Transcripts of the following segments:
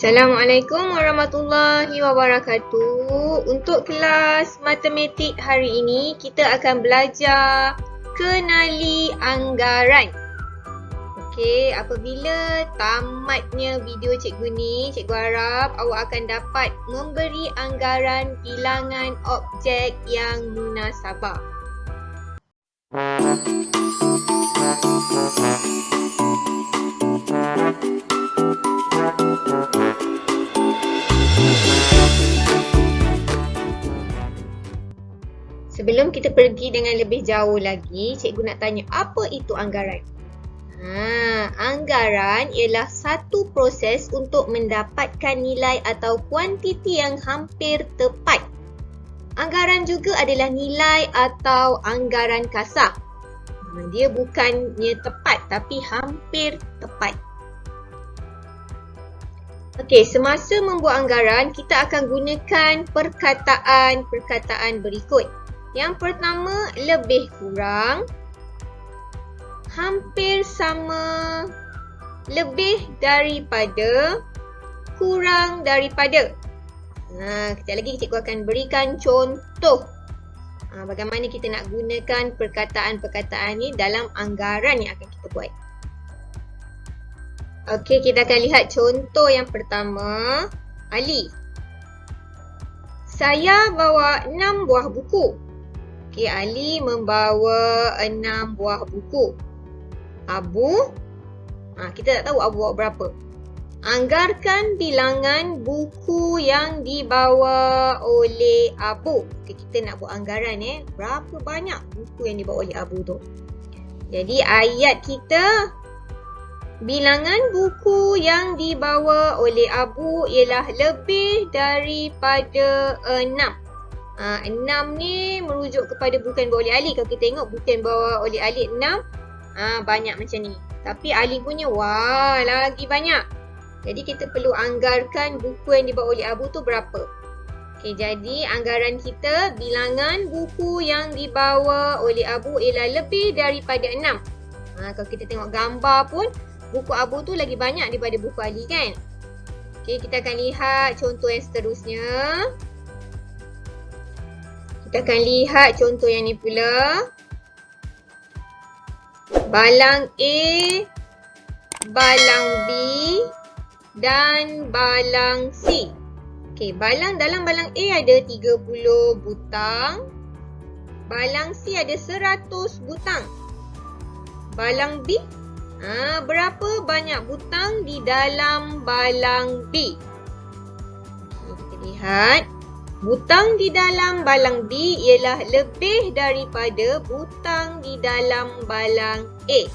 Assalamualaikum warahmatullahi wabarakatuh. Untuk kelas matematik hari ini, kita akan belajar kenali anggaran. Okey, apabila tamatnya video cikgu ni, cikgu harap awak akan dapat memberi anggaran bilangan objek yang munasabah. Sebelum kita pergi dengan lebih jauh lagi, cikgu nak tanya, apa itu anggaran? Anggaran ialah satu proses untuk mendapatkan nilai atau kuantiti yang hampir tepat. Anggaran juga adalah nilai atau anggaran kasar. Dia bukannya tepat tapi hampir tepat. Okey, semasa membuat anggaran, kita akan gunakan perkataan-perkataan berikut. Yang pertama, lebih kurang, hampir sama, lebih daripada, kurang daripada. Kejap lagi cikgu akan berikan contoh bagaimana kita nak gunakan perkataan-perkataan ni dalam anggaran yang akan kita buat. Okey, kita akan lihat contoh yang pertama. Ali, saya bawa 6 buah buku. Okey, Ali membawa 6 buah buku. Abu, kita tak tahu Abu bawa berapa. Anggarkan bilangan buku yang dibawa oleh Abu. Okey, kita nak buat anggaran berapa banyak buku yang dibawa oleh Abu tu. Jadi ayat kita, bilangan buku yang dibawa oleh Abu ialah lebih daripada 6. 6 ni merujuk kepada buku yang dibawa oleh Ali. Kalau kita tengok buku yang dibawa oleh Ali 6, banyak macam ni. Tapi Ali punya, lagi banyak. Jadi kita perlu anggarkan buku yang dibawa oleh Abu tu berapa. Okay, jadi anggaran kita, bilangan buku yang dibawa oleh Abu ialah lebih daripada 6. Kalau kita tengok gambar pun, buku Abu tu lagi banyak daripada buku Ali kan. Okay, kita akan lihat contoh yang seterusnya. Kita akan lihat contoh yang ni pula. Balang A, balang B dan balang C. Okey, dalam balang A ada 30 butang. Balang C ada 100 butang. Balang B, berapa banyak butang di dalam balang B? Kita lihat. Butang di dalam balang B ialah lebih daripada butang di dalam balang A.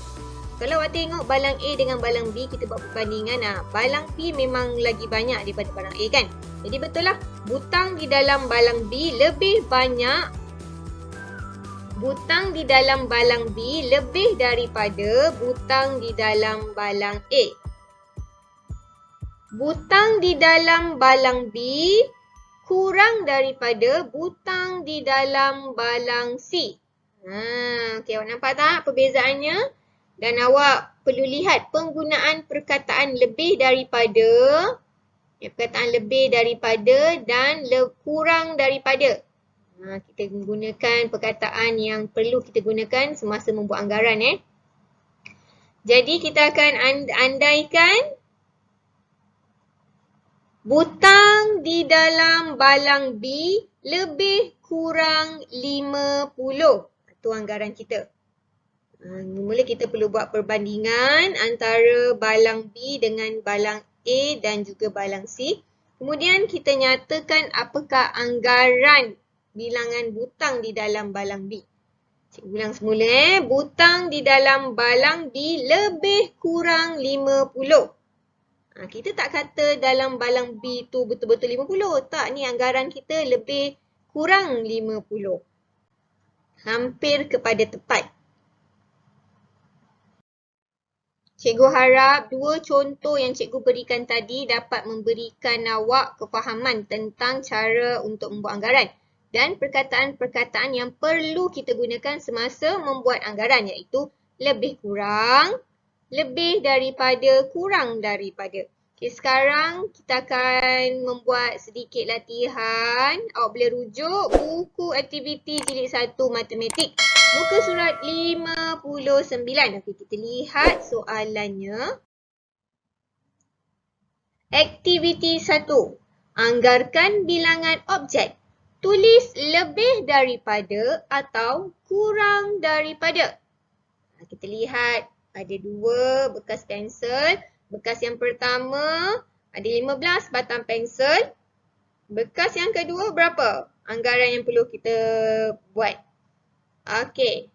Kalau awak tengok balang A dengan balang B, kita buat perbandingan. Balang B memang lagi banyak daripada balang A kan. Jadi betul lah, butang di dalam balang B lebih banyak. Butang di dalam balang B lebih daripada butang di dalam balang A. Butang di dalam balang B kurang daripada butang di dalam balang C. Okey, awak nampak tak perbezaannya? Dan awak perlu lihat penggunaan perkataan lebih daripada, perkataan lebih daripada dan kurang daripada. Kita gunakan perkataan yang perlu kita gunakan semasa membuat anggaran. Jadi kita akan andaikan butang di dalam balang B lebih kurang 50. Itu anggaran kita. Mula kita perlu buat perbandingan antara balang B dengan balang A dan juga balang C. Kemudian kita nyatakan apakah anggaran bilangan butang di dalam balang B. Cikgu ulang semula. Butang di dalam balang B lebih kurang 50. Kita tak kata dalam balang B tu betul-betul 50. Tak, ni anggaran kita lebih kurang 50. Hampir kepada tepat. Cikgu harap dua contoh yang cikgu berikan tadi dapat memberikan awak kefahaman tentang cara untuk membuat anggaran. Dan perkataan-perkataan yang perlu kita gunakan semasa membuat anggaran, iaitu lebih kurang, lebih daripada, kurang daripada. Okay, sekarang kita akan membuat sedikit latihan. Awak boleh rujuk buku aktiviti jilid 1 matematik. Muka surat 59. Okay, kita lihat soalannya. Aktiviti 1. Anggarkan bilangan objek. Tulis lebih daripada atau kurang daripada. Kita lihat ada 2 bekas pensel. Bekas yang pertama ada 15 batang pensel. Bekas yang kedua berapa? Anggaran yang perlu kita buat. Okey.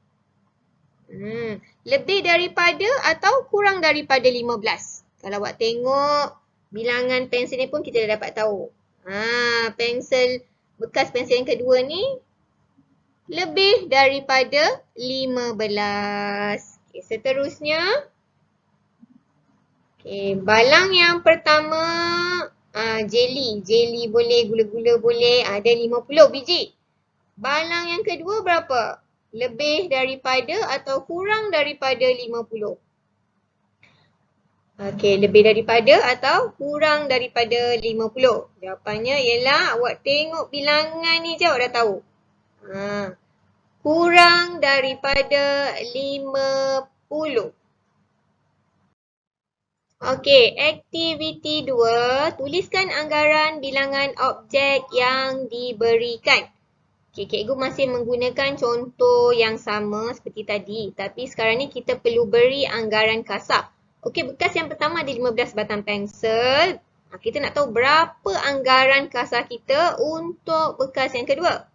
Lebih daripada atau kurang daripada 15. Kalau awak tengok bilangan pensel ni pun kita dah dapat tahu. Bekas pensel yang kedua ni lebih daripada 15. Okay, seterusnya. Okay, balang yang pertama jelly. Jelly boleh, gula-gula boleh. Ada 50 biji. Balang yang kedua berapa? Lebih daripada atau kurang daripada 50? Okey, lebih daripada atau kurang daripada 50? Jawapannya ialah awak tengok bilangan ni je awak dah tahu. Kurang daripada 50. Okey, aktiviti 2. Tuliskan anggaran bilangan objek yang diberikan. Okey, cikgu masih menggunakan contoh yang sama seperti tadi. Tapi sekarang ni kita perlu beri anggaran kasar. Okey, bekas yang pertama ada 15 batang pensel. Kita nak tahu berapa anggaran kasar kita untuk bekas yang kedua.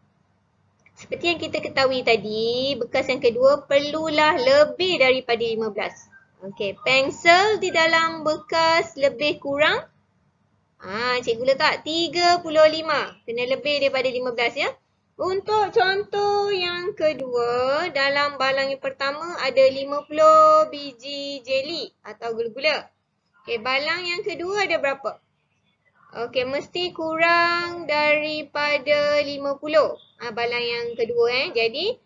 Seperti yang kita ketahui tadi, bekas yang kedua perlulah lebih daripada 15. Okey, pensel di dalam bekas lebih kurang. Cikgu letak 35. Kena lebih daripada 15 ya. Untuk contoh yang kedua, dalam balang yang pertama ada 50 biji jeli atau gula-gula. Okey, balang yang kedua ada berapa? Okey, mesti kurang daripada 50. Balang yang kedua Jadi,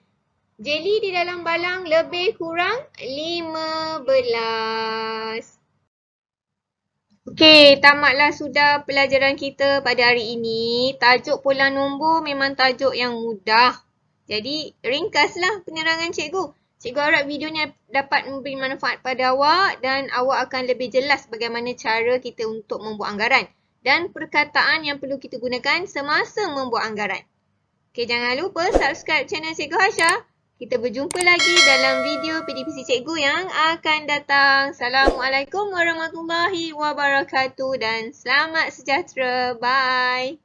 jeli di dalam balang lebih kurang 15. Okey, tamatlah sudah pelajaran kita pada hari ini. Tajuk pola nombor memang tajuk yang mudah. Jadi, ringkaslah penerangan cikgu. Cikgu harap video ni dapat memberi manfaat pada awak dan awak akan lebih jelas bagaimana cara kita untuk membuat anggaran dan perkataan yang perlu kita gunakan semasa membuat anggaran. Okey, jangan lupa subscribe channel Cikgu Hasha. Kita berjumpa lagi dalam video PDPC Cikgu yang akan datang. Assalamualaikum warahmatullahi wabarakatuh dan selamat sejahtera. Bye.